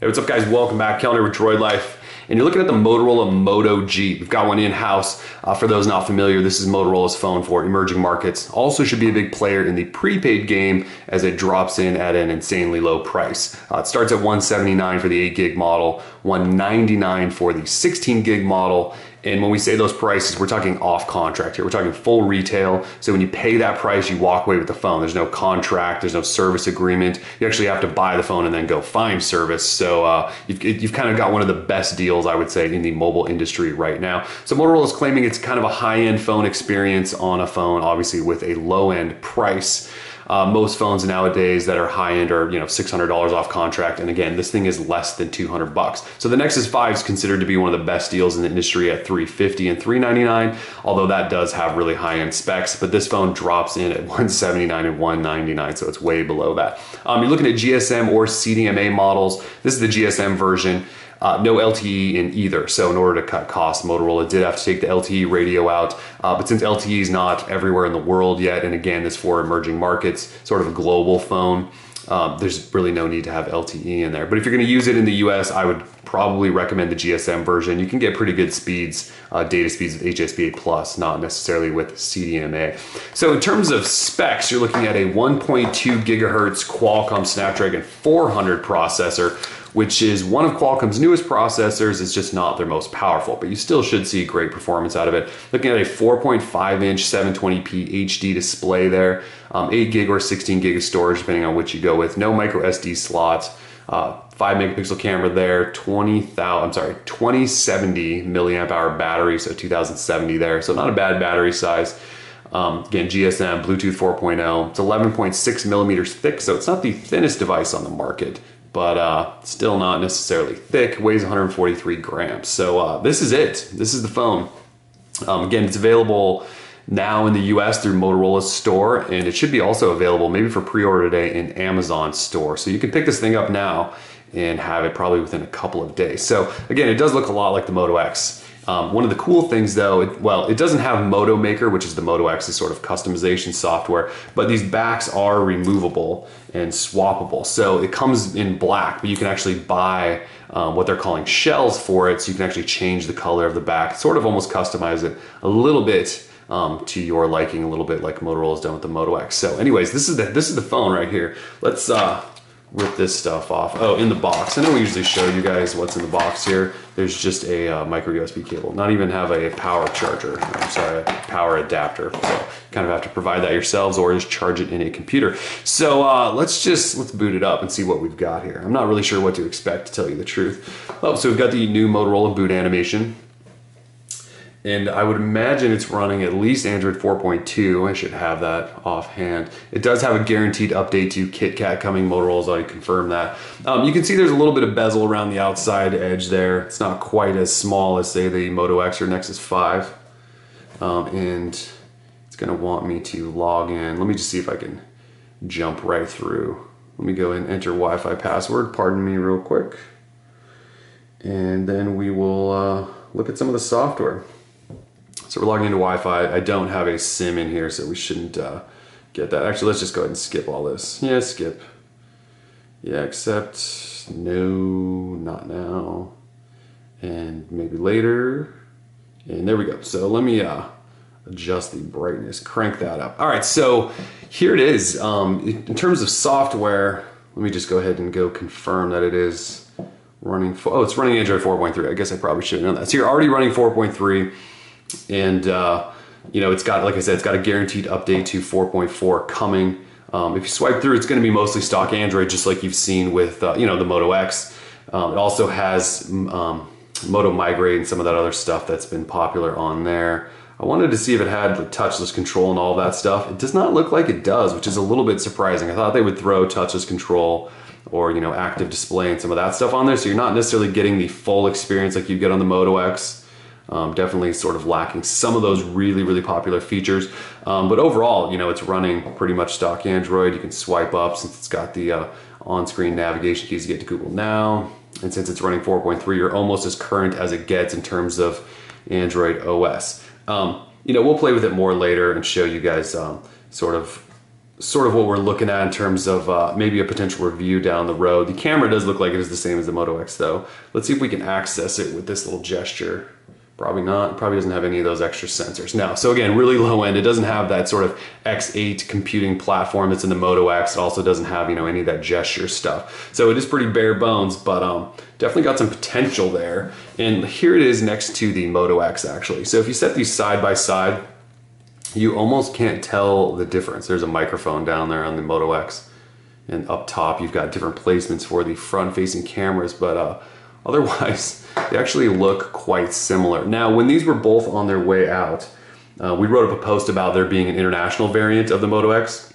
Hey, what's up guys? Welcome back. Calendar with Droid Life. And you're looking at the Motorola Moto G. We've got one in-house. For those not familiar, this is Motorola's phone for emerging markets. Also should be a big player in the prepaid game as it drops in at an insanely low price. It starts at $179 for the 8 gig model, $199 for the 16 gig model. And when we say those prices, we're talking off contract here. We're talking full retail. So when you pay that price, you walk away with the phone. There's no contract, there's no service agreement. You actually have to buy the phone and then go find service. So you've kind of got one of the best deals, I would say, in the mobile industry right now. So Motorola is claiming it's kind of a high-end phone experience on a phone, obviously with a low-end price. Most phones nowadays that are high-end are, $600 off contract, and again, this thing is less than 200 bucks. So the Nexus 5 is considered to be one of the best deals in the industry at $350 and $399, although that does have really high-end specs, but this phone drops in at $179 and $199, so it's way below that. You're looking at GSM or CDMA models. This is the GSM version. No LTE in either. So in order to cut costs, Motorola did have to take the LTE radio out. But since LTE is not everywhere in the world yet, and again, this for emerging markets, sort of a global phone, there's really no need to have LTE in there. But if you're gonna use it in the US, I would probably recommend the GSM version. You can get pretty good speeds, data speeds with HSBA Plus, not necessarily with CDMA. So in terms of specs, you're looking at a 1.2 gigahertz Qualcomm Snapdragon 400 processor, which is one of Qualcomm's newest processors. It's just not their most powerful, but you still should see great performance out of it. Looking at a 4.5 inch 720p HD display there, 8 gig or 16 gig of storage, depending on which you go with. No micro SD slots, 5 megapixel camera there, 2070 milliamp hour battery, so 2070 there. So not a bad battery size. Again, GSM, Bluetooth 4.0. It's 11.6 millimeters thick, so it's not the thinnest device on the market, but still not necessarily thick. Weighs 143 grams. So this is it. This is the phone. Again, it's available now in the US through Motorola's store, and it should be also available maybe for pre-order today in Amazon store. So you can pick this thing up now and have it probably within a couple of days. So again, it does look a lot like the Moto X. One of the cool things though, it doesn't have Moto Maker, which is the Moto X's sort of customization software, but these backs are removable and swappable. So it comes in black, but you can actually buy what they're calling shells for it, so you can actually change the color of the back, sort of almost customize it a little bit to your liking, a little bit like Motorola's done with the Moto X. So anyways, this is the phone right here. Let's rip this stuff off. Oh, in the box. I know we usually show you guys what's in the box here. There's just a micro USB cable. Not even have a power charger. I'm sorry, a power adapter. So you kind of have to provide that yourselves or just charge it in a computer. So let's boot it up and see what we've got here. I'm not really sure what to expect, to tell you the truth. Oh, so we've got the new Motorola boot animation. And I would imagine it's running at least Android 4.2. I should have that offhand. It does have a guaranteed update to KitKat coming. Motorola's already confirmed that. You can see there's a little bit of bezel around the outside edge there. It's not quite as small as, say, the Moto X or Nexus 5. And it's gonna want me to log in. Let me just see if I can jump right through. Let me go and enter Wi-Fi password. Pardon me real quick. And then we will look at some of the software. So we're logging into Wi-Fi. I don't have a SIM in here, so we shouldn't get that. Actually, let's just go ahead and skip all this. Yeah, skip. Yeah, accept. No, not now. And maybe later. And there we go. So let me adjust the brightness, crank that up. All right, so here it is. In terms of software, let me just go ahead and go confirm that it is running. Oh, it's running Android 4.3. I guess I probably should have known that. So you're already running 4.3. And it's got, like I said, it's got a guaranteed update to 4.4 coming. If you swipe through, it's going to be mostly stock Android, just like you've seen with the Moto X. It also has Moto Migrate and some of that other stuff that's been popular on there. I wanted to see if it had the touchless control and all that stuff. It does not look like it does, which is a little bit surprising. I thought they would throw touchless control or active display and some of that stuff on there, so you're not necessarily getting the full experience like you get on the Moto X. Definitely sort of lacking some of those really, really popular features. But overall, it's running pretty much stock Android. You can swipe up since it's got the on-screen navigation keys to get to Google Now. And since it's running 4.3, you're almost as current as it gets in terms of Android OS. We'll play with it more later and show you guys sort of sort of what we're looking at in terms of maybe a potential review down the road. The camera does look like it is the same as the Moto X though. Let's see if we can access it with this little gesture. Probably not. Probably doesn't have any of those extra sensors. No. So again, really low end. It doesn't have that sort of X8 computing platform that's in the Moto X. It also doesn't have, you know, any of that gesture stuff. So it is pretty bare bones, but definitely got some potential there. And here it is next to the Moto X actually. So if you set these side by side, you almost can't tell the difference. There's a microphone down there on the Moto X. And up top, you've got different placements for the front-facing cameras, but otherwise, they actually look quite similar. Now, when these were both on their way out, we wrote up a post about there being an international variant of the Moto X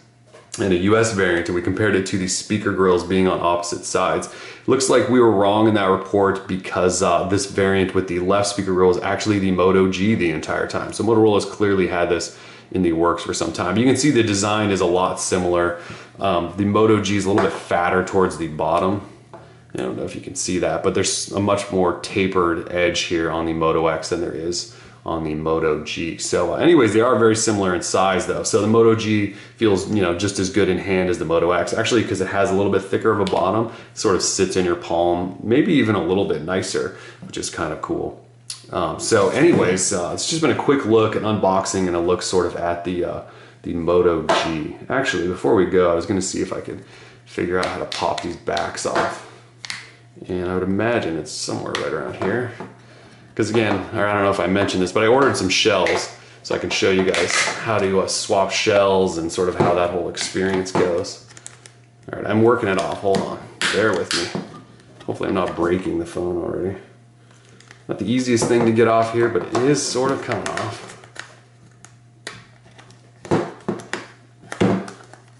and a US variant, and we compared it to the speaker grills being on opposite sides. Looks like we were wrong in that report because this variant with the left speaker grill is actually the Moto G the entire time. So Motorola's clearly had this in the works for some time. You can see the design is a lot similar. The Moto G is a little bit fatter towards the bottom. I don't know if you can see that, but there's a much more tapered edge here on the Moto X than there is on the Moto G. So anyways, they are very similar in size though. So the Moto G feels, you know, just as good in hand as the Moto X, actually, because it has a little bit thicker of a bottom. It sort of sits in your palm, maybe even a little bit nicer, which is kind of cool. So anyways, it's just been a quick look, an unboxing, and a look sort of at the Moto G. Actually, before we go, I was going to see if I could figure out how to pop these backs off. And I would imagine it's somewhere right around here. Because again, I don't know if I mentioned this, but I ordered some shells so I can show you guys how to swap shells and sort of how that whole experience goes. All right, I'm working it off. Hold on. Bear with me. Hopefully I'm not breaking the phone already. Not the easiest thing to get off here, but it is sort of coming off.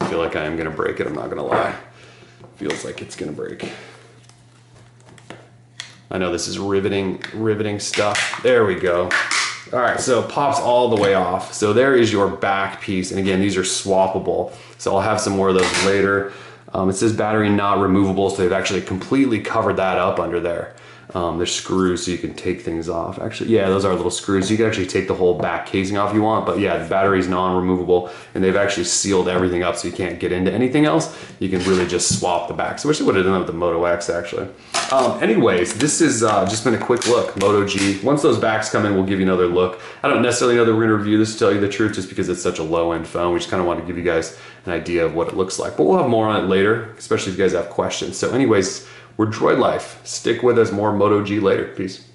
I feel like I am going to break it, I'm not going to lie. Feels like it's going to break. I know this is riveting stuff. There we go. All right, so it pops all the way off. So there is your back piece. And again, these are swappable. So I'll have some more of those later. It says battery not removable, so they've actually completely covered that up under there. There's screws so you can take things off. Actually, yeah, those are little screws. You can actually take the whole back casing off if you want, but yeah, the battery's non-removable, and they've actually sealed everything up so you can't get into anything else. You can really just swap the backs. I wish they would have done that with the Moto X, actually. Anyways, this has just been a quick look, Moto G. Once those backs come in, we'll give you another look. I don't necessarily know that we're gonna review this, to tell you the truth, just because it's such a low-end phone. We just kind of want to give you guys an idea of what it looks like. But we'll have more on it later, especially if you guys have questions. So anyways, we're Droid Life. Stick with us, more Moto G later. Peace.